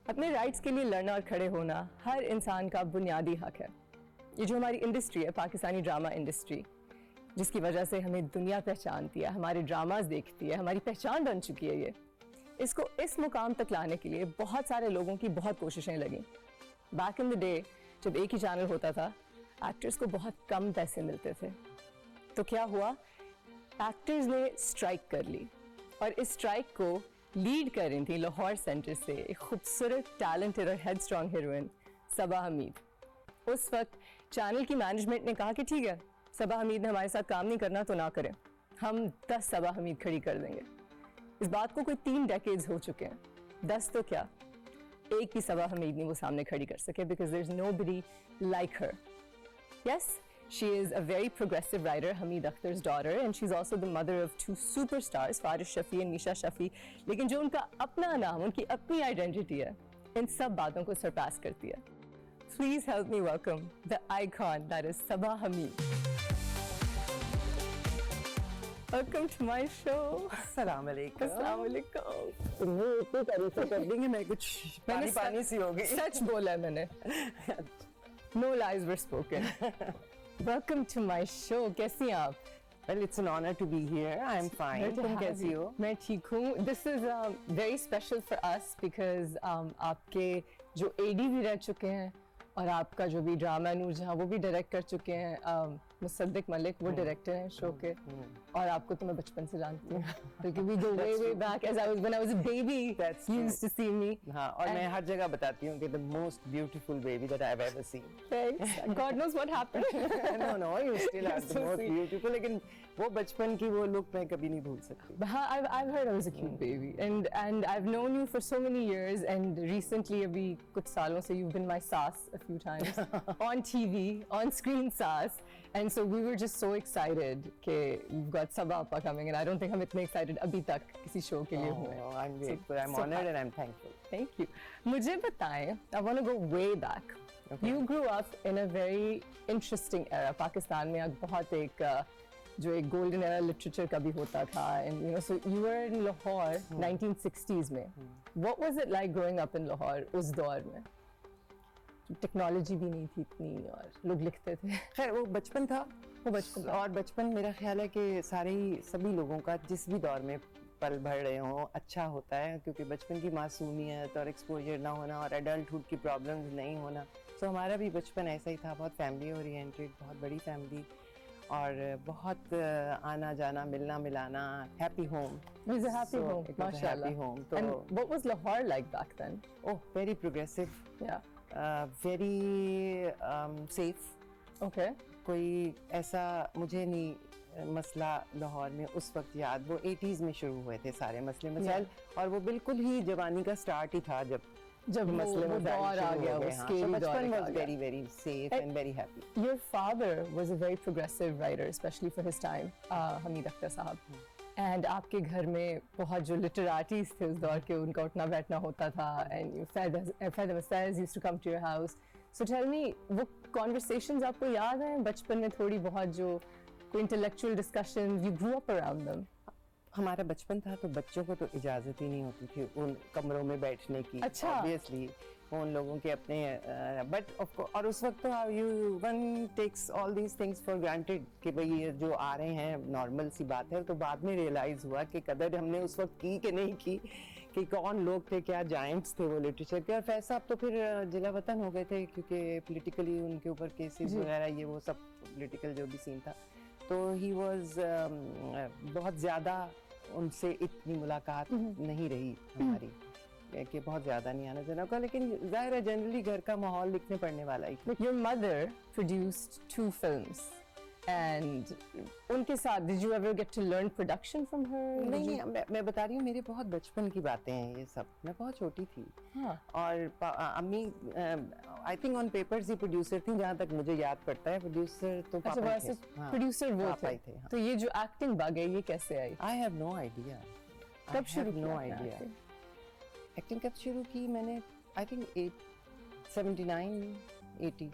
अपने राइट्स के लिए लड़ना और खड़े होना हर इंसान का बुनियादी हक है। ये जो हमारी इंडस्ट्री है, पाकिस्तानी ड्रामा इंडस्ट्री, जिसकी वजह से हमें दुनिया पहचानती है, हमारे ड्रामाज देखती है, हमारी पहचान बन चुकी है। इसको इस मुकाम तक लाने के लिए बहुत सारे लोगों की बहुत कोशिशें लगी। बैक इन द डे जब एक ही चैनल होता था, एक्टर्स को बहुत कम पैसे मिलते थे। तो क्या हुआ, एक्टर्स ने स्ट्राइक कर ली और इस स्ट्राइक को लीड कर रही थी लाहौर सेंटर से एक खूबसूरत, टैलेंटेड और हेड स्ट्रॉन्ग हीरोइन सबा हमीद। उस वक्त चैनल की मैनेजमेंट ने कहा कि ठीक है, सबा हमीद ने हमारे साथ काम नहीं करना तो ना करें, हम 10 सबा हमीद खड़ी कर देंगे। इस बात को कोई 3 डेकेड्स हो चुके हैं, 10 तो क्या, एक भी सबा हमीद नहीं वो सामने खड़ी कर सके, because there is nobody like her. Yes, she is a very progressive writer, Hamid Akhtar's daughter, and she's also the mother of 2 superstars, Faris Shafi and Misha Shafi. लेकिन जो उनका अपना नाम, उनकी अपनी आइडेंटिटी है, इन सब बातों को सरपास करती है। Please help me welcome the icon that is Sabaa Hamid. Welcome to my show. अस्सलाम वालेकुम। अस्सलाम वालेकुम। तुमने इतनी तारीफ कर देंगे, मैं कुछ पानी पानी सी हो गई। सच बोला है मैंने। No lies were spoken. Welcome to my show. कैसी हैं आप? Well, it's an honor to be here. I'm fine. तुम कैसी हो? मैं ठीक हूँ। This is very special for us because आपके जो AD भी रह चुके हैं और आपका जो भी ड्रामा नूरजहां वो भी डायरेक्ट कर चुके हैं, मुसद्दिक मलिक वो डायरेक्टर हैं शो के, और आपको तो मैं बचपन से जानती हूँ क्योंकि we go way back as when I was a baby. You used to see me. हाँ, और मैं हर जगह बताती हूँ कि the most beautiful baby that I've ever seen. Thanks. God knows what happened. No, you still are the most beautiful. लेकिन वो बचपन की वो लुक मैं कभी नहीं भूल सकती। हाँ, I've heard I was a cute baby, and I've known you for so many years, and recently अभी कुछ सालों से you've been my sass a few times on TV, on screen sass, and so we were just so excited कि we've got Sabaa Appa coming, and I don't think हम इतने excited अभी तक किसी show के लिए हुए। Oh, I'm grateful. I'm honored and I'm thankful. Thank you. मुझे बताएं, I want to go way back. Okay. You grew up in a very interesting era. Pakistan में बहुत एक जो एक गोल्डन एरा लिटरेचर का भी होता था, and you know, so you were in Lahore 1960s में. What was it like growing up in Lahore उस दौर में? टेक्नोलॉजी भी नहीं थी इतनी और लोग लिखते थे। खैर वो बचपन था, और बचपन मेरा ख्याल है कि सभी लोगों का जिस भी दौर में पल भर रहे हों अच्छा होता है, क्योंकि बचपन की मासूमियत और एक्सपोजर ना होना और एडल्टहुड की प्रॉब्लम्स नहीं होना। तो हमारा भी बचपन ऐसा ही था, बहुत फैमिली ओरिएंटेड, बहुत बड़ी फैमिली और बहुत आना जाना, मिलना मिलाना, happy home. It was a happy home, mashallah. Happy home. तो And what was Lahore like back then? Oh, very progressive. Yeah. Very safe. Okay. कोई ऐसा मुझे नहीं मसला लाहौर में उस वक्त याद, वो 80s में शुरू हुए थे सारे मसले मसाइल, और वो बिल्कुल ही जवानी का स्टार्ट ही था जब मसले वो दौर आ गया, वो scary दौर बचपन आ was गया। very safe and very happy. Your father was a very progressive writer, especially for his time, Hamid Akhtar साहब। And आपके घर में बहुत जो लिटरेटीज थे उस दौर के, उनका उठना बैठना होता था, and Fahd Mastaz used to come to your house. So tell me, वो conversations आपको याद हैं बचपन में थोड़ी बहुत, जो कोई intellectual discussions, you grew up around them? हमारा बचपन था तो बच्चों को तो इजाजत ही नहीं होती थी उन कमरों में बैठने की। अच्छा। Obviously उन लोगों के अपने बट और उस वक्त तो one takes all these things for granted कि भाई ये जो आ रहे हैं नॉर्मल सी बात है। तो बाद में रियलाइज हुआ कि कदर हमने उस वक्त की कि नहीं की, कि कौन लोग थे, क्या जायंट्स थे वो लिटरेचर के। और फैज साहब तो फिर जिला वतन हो गए थे क्योंकि पोलिटिकली उनके ऊपर केसेस वगैरह, ये वो सब पोलिटिकल जो भी सीन था, तो ही वॉज बहुत ज़्यादा उनसे इतनी मुलाकात नहीं रही हमारी, कि बहुत ज़्यादा नहीं आना जाना का। लेकिन जाहिर है जनरली घर का माहौल लिखने पढ़ने वाला ही। Your mother produced 2 films, and उनके साथ did you ever get to learn production from her? नहीं, मैं बता रही हूँ, मेरे बहुत बचपन की बातें हैं ये सब, मैं बहुत छोटी थी। हाँ। और अम्मी I think on papers he producer थी, जहाँ तक मुझे याद पड़ता है। प्रोड्यूसर तो अच्छा, पापा वैसे थे। हाँ, प्रोड्यूसर वो पापा थे। ही थे। हाँ। तो ये जो एक्टिंग बग है ये कैसे आई? I have no idea. कब शुरू नो किया आइडिया acting? एक्टिंग कब शुरू की मैंने? I think 79 80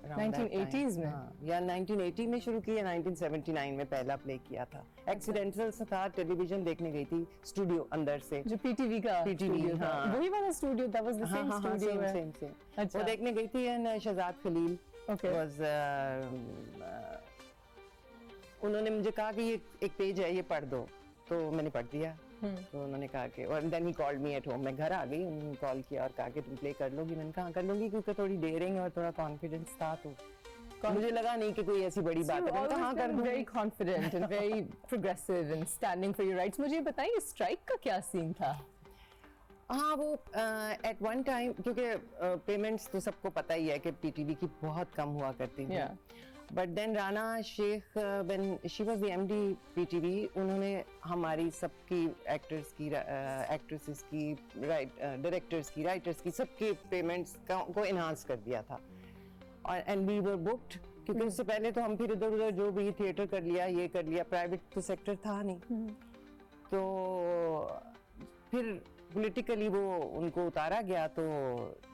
around that 1980s time. में? हाँ, या 1980 में शुरू की या 1979 में पहला प्ले किया था। एक्सीडेंटल से था, टेलीविजन देखने गई थी स्टूडियो अंदर से। जो पीटीवी का PTV, स्टूडियो था, हाँ। वही वाला स्टूडियो, that was the हाँ same हाँ हाँ, studio where- सेम अच्छा। वो देखने गई थी। And Shahzad Khalil Okay. was उन्होंने मुझे कहा कि ये एक पेज है, ये पढ़ दो, तो मैंने पढ़ दिया। तो उन्होंने कहा कि, और then he called me at home. मैं घर आ गई, उन्होंने कॉल किया और कहा कि तुम प्ले कर लोगी। मैंने कहा कर लूंगी, क्योंकि थोड़ी डेयरिंग और थोड़ा कॉन्फिडेंस था, तो मुझे लगा नहीं कि कोई ऐसी बड़ी बात है। मैंने कहा हाँ कर दूंगी। very confident and very progressive and standing for your rights. मुझे ये बताइए स्ट्राइक का क्या सीन था? हाँ, वो एट वन टाइम, क्योंकि पेमेंट्स तो सबको पता ही है कि पीटीवी की बहुत कम हुआ करती थी। Yeah. But then Rana Sheikh, when she was the MD PTV, उन्होंने हमारी सबकी एक्टर्स की, एक्ट्रेसेस की, डायरेक्टर्स की, राइटर्स की, सबके पेमेंट्स को इन्हांस कर दिया था। और एंड वी वर बुक्ड, क्योंकि उससे पहले तो हम फिर इधर उधर जो भी थिएटर कर लिया, ये कर लिया, प्राइवेट तो सेक्टर था नहीं। तो फिर पॉलिटिकली वो उनको उतारा गया, तो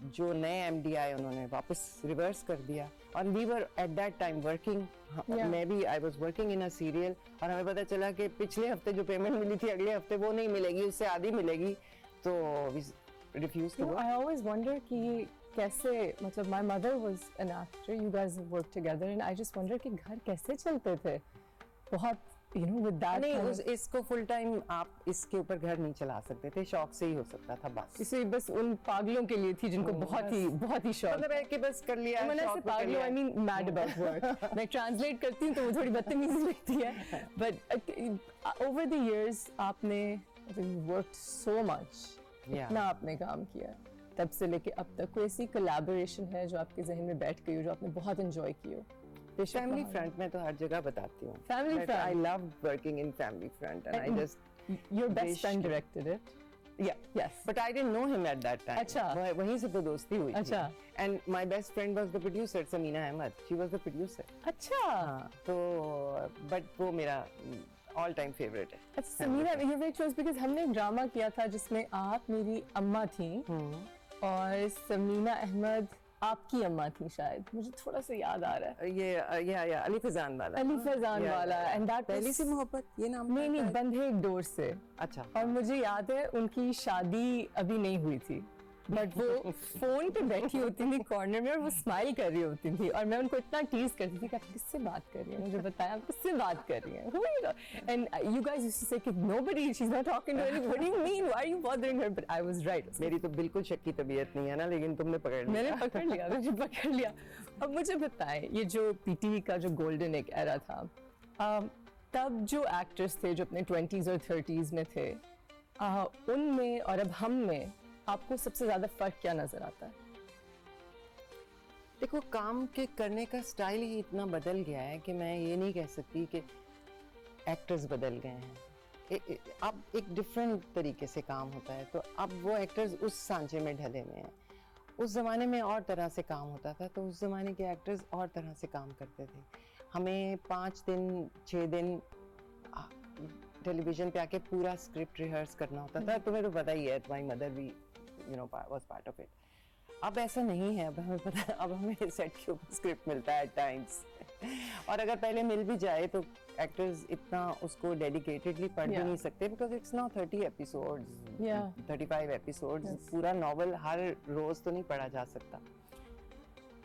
जो नए एमडी आए उन्होंने वापस रिवर्स कर दिया। और we were at that time working, मैं भी I was working in a serial, और हमें पता चला कि पिछले हफ्ते जो पेमेंट मिली थी अगले हफ्ते वो नहीं मिलेगी, उससे आधी मिलेगी, तो refuse to. I always wonder कि कैसे, मतलब my mother was an actor, you guys have worked together, and I just wonder कि घर कैसे चलते थे? बहुत you know with that नहीं, kind of- इसको फुल टाइम आप इसके ऊपर घर नहीं चला सकते थे, शौक से ही हो सकता था बस। इसे बस उन पागलों के लिए थी जिनको बहुत ही शौक। मतलब है कि बस कर लिया, मैंने ऐसे शौक पे कर पागलों, लिया। I mean mad about work. मैं ट्रांसलेट करती हूँ तो वो थोड़ी बदतमीजी लगती है, but over the years आपने worked so much, Yeah. इतना आपने काम किया तब से लेके अब तक। कोई ऐसी कोलैबोरेशन है जो आपके जहन में बैठ गई हो, जो आपने बहुत एंजॉय की हो? फैमिली फ्रंट में तो हर जगह बताती हूँ। Family front. I love working in family front, and I And- just Your best wish friend to- directed it. Yeah. Yes. But I didn't know him at that time. अच्छा। वहीं से तो दोस्ती हुई थी। अच्छा। And my best friend was the producer, Samina Ahmed. She was the producer. अच्छा। हाँ, तो but वो मेरा all time favorite है। अच्छा Samira, you're very close because हमने एक ड्रामा किया था जिसमें आप मेरी अम्मा थी और समीना अहमद आपकी अम्मा थी शायद, मुझे थोड़ा सा याद आ रहा है। ये अली फैजान वाला। अली फैजान Yeah, वाला, yeah. and that पहली was- सी मोहब्बत, ये नाम नहीं नहीं, बंधे एक डोर से। अच्छा। और मुझे याद है उनकी शादी अभी नहीं हुई थी, बट वो फोन पे बैठी होती थी कॉर्नर में और वो स्माइल कर रही होती थी, और मैं उनको इतना टीज करती थी कि आप किससे बात कर रही हैं, मुझे बताया आप किससे बात कर रही हैं। And you guys used to say कि nobody, she is not talking to anybody, what do you mean, why are you bothering her, but I was right. मेरी तो बिल्कुल शक की तबीयत नहीं है ना, लेकिन तुमने पकड़ लिया। मैंने पकड़ लिया। अब मुझे बताएं, ये जो पीटीवी का जो गोल्डन एक एरा था, तब जो एक्टर्स थे जो अपने 20s और 30s में थे, उनमें और अब हम में आपको सबसे ज्यादा फर्क क्या नजर आता है? देखो, काम के करने का स्टाइल ही इतना बदल गया है कि मैं ये नहीं कह सकती कि एक्टर्स बदल गए हैं। अब एक डिफरेंट तरीके से काम होता है, तो अब वो एक्टर्स उस सांचे में ढले हुए हैं। उस ज़माने में और तरह से काम होता था, तो उस ज़माने के एक्टर्स और तरह से काम करते थे। हमें 5 दिन 6 दिन टेलीविजन पे आके पूरा स्क्रिप्ट रिहर्स करना होता था। तुम्हें तो पता ही है, माय मदर भी वाज पार्ट ऑफ इट। अब ऐसा नहीं है, अब हमें पता है, अब हमें सेट के ऊपर स्क्रिप्ट मिलता है टाइम्स, और अगर पहले मिल भी जाए तो एक्टर्स इतना उसको डेडिकेटेडली पढ़ भी Yeah. नहीं सकते, because it's now 30 episodes, Yeah. 35 episodes. Yes. पूरा नॉवल हर रोज तो नहीं पढ़ा जा सकता।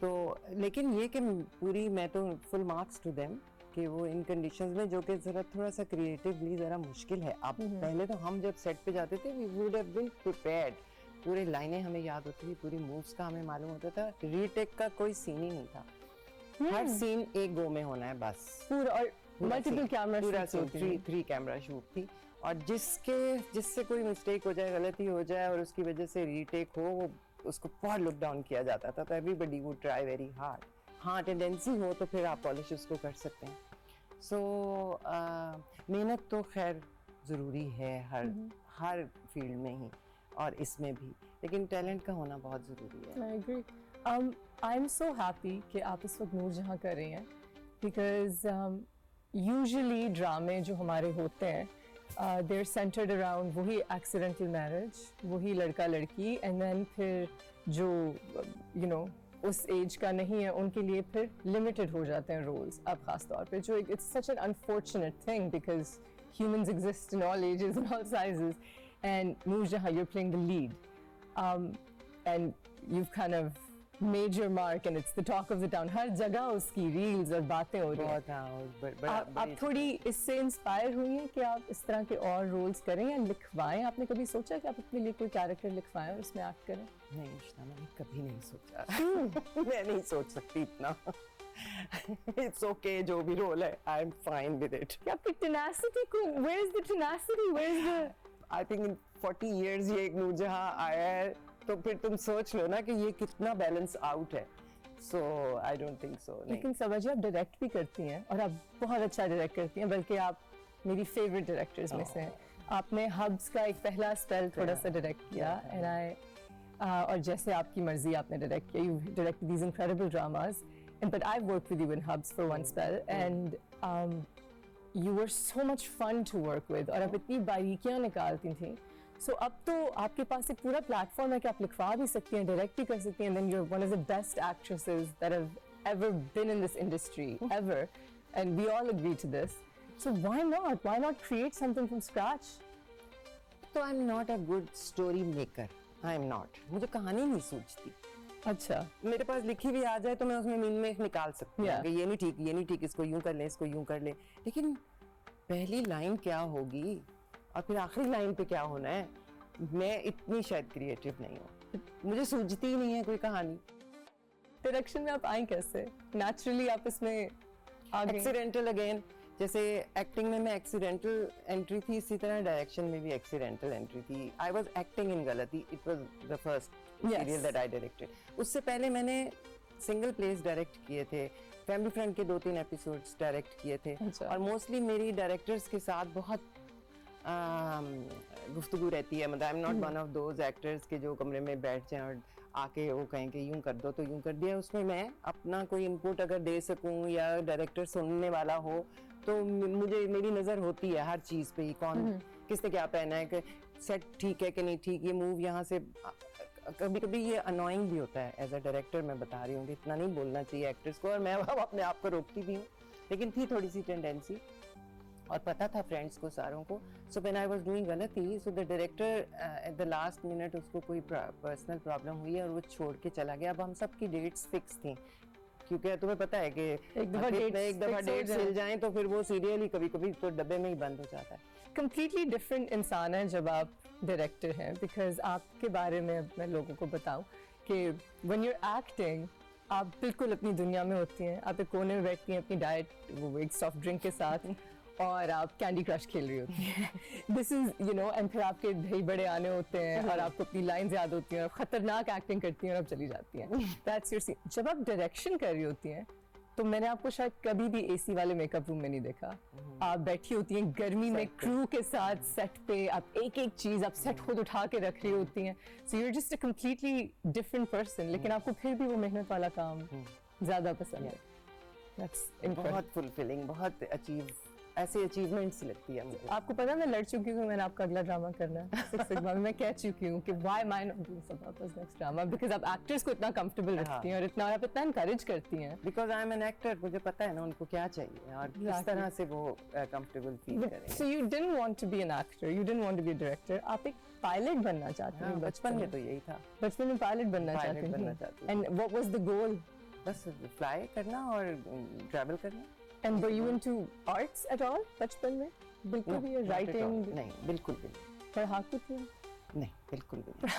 तो लेकिन ये कि पूरी, मैं तो फुल मार्क्स टू देम कि वो इन कंडीशंस में, जो कि जरा थोड़ा सा क्रिएटिवली जरा मुश्किल है। अब पहले तो हम जब सेट पे जाते थे, we would have been prepared, पूरी लाइनें हमें याद होती थी, पूरी मूव्स का हमें मालूम होता था। रीटेक का कोई सीन ही नहीं था, हर सीन एक गो में होना है बस। पूरा, और मल्टीपल कैमरा पूरा शूट्स होती हैं। थ्री कैमरा शूट थी, और जिससे कोई मिस्टेक हो जाए, गलती हो जाए और उसकी वजह से रीटेक हो, वो उसको बहुत लुक डाउन किया जाता था। तो everybody would try very hard. हाँ, टेंडेंसी हो तो फिर आप पॉलिश उसको कर सकते हैं। सो मेहनत तो खैर ज़रूरी है हर फील्ड में ही, और इसमें भी, लेकिन टैलेंट का होना बहुत ज़रूरी है। I agree. I'm so happy कि आप इस वक्त नूरजहां कर रही हैं, because usually ड्रामे जो हमारे होते हैं, they're centered around वही accidental marriage, वही लड़का लड़की, and then फिर जो उस एज का नहीं है उनके लिए फिर लिमिटेड हो जाते हैं रोल्स अब खास तौर पे जो it's such an unfortunate thing because humans exist in all ages and all sizes and Noor Jahan you're playing the lead and you've kind of made your mark and it's the talk of the town हर जगह उसकी reels और बातें हो रही हैं बहुत हाँ आप थोड़ी इससे इंस्पायर हुई हैं कि आप इस तरह के और रोल्स करें या लिखवाएं आपने कभी सोचा कि आप अपने लिए कोई कैरेक्टर लिखवाएं और उसमें एक्ट करें नहीं इश्ना मैंने कभी नहीं सोचा मैं नहीं सोच सकती इतना इट्स ओके जो भी रोल है I am fine with it आपकी टेनासिटी को where is the tenacity where is the I think in 40 years ये एक नूर जहां आया है तो फिर तुम सोच लो ना कि ये कितना बैलेंस आउट है सो आई डोंट थिंक सो लेकिन सबा जी आप डायरेक्ट भी करती हैं और आप बहुत अच्छा डायरेक्ट करती हैं बल्कि आप मेरी फेवरेट डायरेक्टर्स में से हैं आपने हब्स का एक पहला स्पेल थोड़ा सा डायरेक्ट किया एंड आई और जैसे आपकी मर्जी आपने डायरेक्ट किया you directed these incredible dramas and but I've worked with you in Hubs for one spell and you were so much fun to work with और आप इतनी बारीकियां निकालती थी so अब तो आपके पास एक पूरा प्लेटफॉर्म है कि आप लिखवा भी सकती हैं डायरेक्ट भी कर सकती हैं and then you're one of the best actresses that have ever been in this industry ever and we all agree to this so why not create something from scratch तो I am not a good story maker I am not मुझे कहानी नहीं सूझती अच्छा मेरे पास लिखी भी आ जाए तो मैं उसमें मीन में निकाल सकती हूँ Yeah. कि ये नहीं ठीक इसको यूं कर ले इसको यूं कर ले लेकिन पहली लाइन क्या होगी और फिर आखिरी लाइन पे क्या होना है मैं इतनी शायद क्रिएटिव नहीं हूँ मुझे सूझती ही नहीं है कोई कहानी डायरेक्शन में आप आई कैसे नेचुरली आप इसमें आ गई एक्सीडेंटल अगेन जैसे एक्टिंग में मैं एक्सीडेंटल एंट्री थी इसी तरह डायरेक्शन में भी एक्सीडेंटल एंट्री थी आई वाज एक्टिंग इन गलती it was the first serial that I directed उससे पहले मैंने सिंगल प्लेस डायरेक्ट किए थे फैमिली फ्रेंड के 2-3 एपिसोड्स डायरेक्ट किए थे अच्छा। और मोस्टली मेरी डायरेक्टर्स के साथ बहुत गुफ्तगू रहती है मतलब I am not one of those actors के जो कमरे में बैठ जाएं और आके वो कहें कि यूं कर दो तो यूं कर दिया उसमें मैं अपना कोई इनपुट अगर दे सकूं या डायरेक्टर सुनने वाला हो तो मुझे मेरी नज़र होती है हर चीज़ पे ही कौन किसने क्या पहना है कि सेट ठीक है कि नहीं ठीक ये मूव यहाँ से कभी कभी ये अनोइंग भी होता है एज अ डायरेक्टर मैं बता रही हूँ कि इतना नहीं बोलना चाहिए एक्टर्स को और मैं अपने आप को रोकती भी हूँ लेकिन थी थोड़ी सी टेंडेंसी और पता था फ्रेंड्स को सारों को so when I was doing गलती so the director at the last minute उसको कोई पर्सनल प्रॉब्लम हुई और वो छोड़ के चला गया अब हम सब की डेट्स फिक्स थी क्योंकि तुम्हें पता है कि एक दफा डेट्स हिल जाएं तो फिर वो सीरियल ही कभी कभी तो डब्बे में ही बंद हो जाता है कंप्लीटली डिफरेंट इंसान है जब आप डायरेक्टर हैं बिकॉज आपके बारे में मैं लोगों को बताऊं कि व्हेन यू आर एक्टिंग आप बिल्कुल अपनी दुनिया में होती हैं आप एक कोने में बैठती हैं अपनी डाइट वो एक सॉफ्ट ड्रिंक के साथ और आप कैंडी क्रश खेल रही होती हैं this is you know and फिर आपके दही बड़े आने होते हैं और आपको अपनी लाइन्स याद होती हैं और खतरनाक एक्टिंग करती हैं और आप चली जाती हैं दैट्स योर सीन जब आप डायरेक्शन कर रही होती हैं तो मैंने आपको शायद कभी भी एसी वाले मेकअप रूम में नहीं देखा आप बैठी होती हैं गर्मी में क्रू के साथ सेट पे आप एक एक चीज आप सेट खुद उठा के रख रही होती हैं so you are just a completely different person लेकिन आपको फिर भी वो मेहनत वाला काम ज्यादा पसंद है दैट्स बहुत फुलफिलिंग बहुत अचीव ऐसी अचीवमेंट्स लगती है मुझे आपको पता है मैं लड़ चुकी हूँ मैंने आपका अगला ड्रामा करना है सिक्स सिग्मा में मैं कह चुकी हूँ कि why am I not doing सबाबा's नेक्स्ट ड्रामा बिकॉज़ आप एक्टर्स को इतना कंफर्टेबल रखती हैं और इतना आप इतना एनकरेज करती हैं because I am an actor मुझे पता है ना उनको क्या चाहिए और किस तरह से वो कंफर्टेबल फील करें so you didn't want to be an actor you didn't want to be a director आप एक पायलट बनना चाहते हैं बचपन में तो यही था बचपन में पायलट बनना चाहते थे and what was the goal बस फ्लाई करना और ट्रैवल करना and were you into arts at all बचपन में बिल्कुल भी राइटिंग नहीं बिल्कुल भी नहीं पढ़ाकू थे नहीं बिल्कुल भी नहीं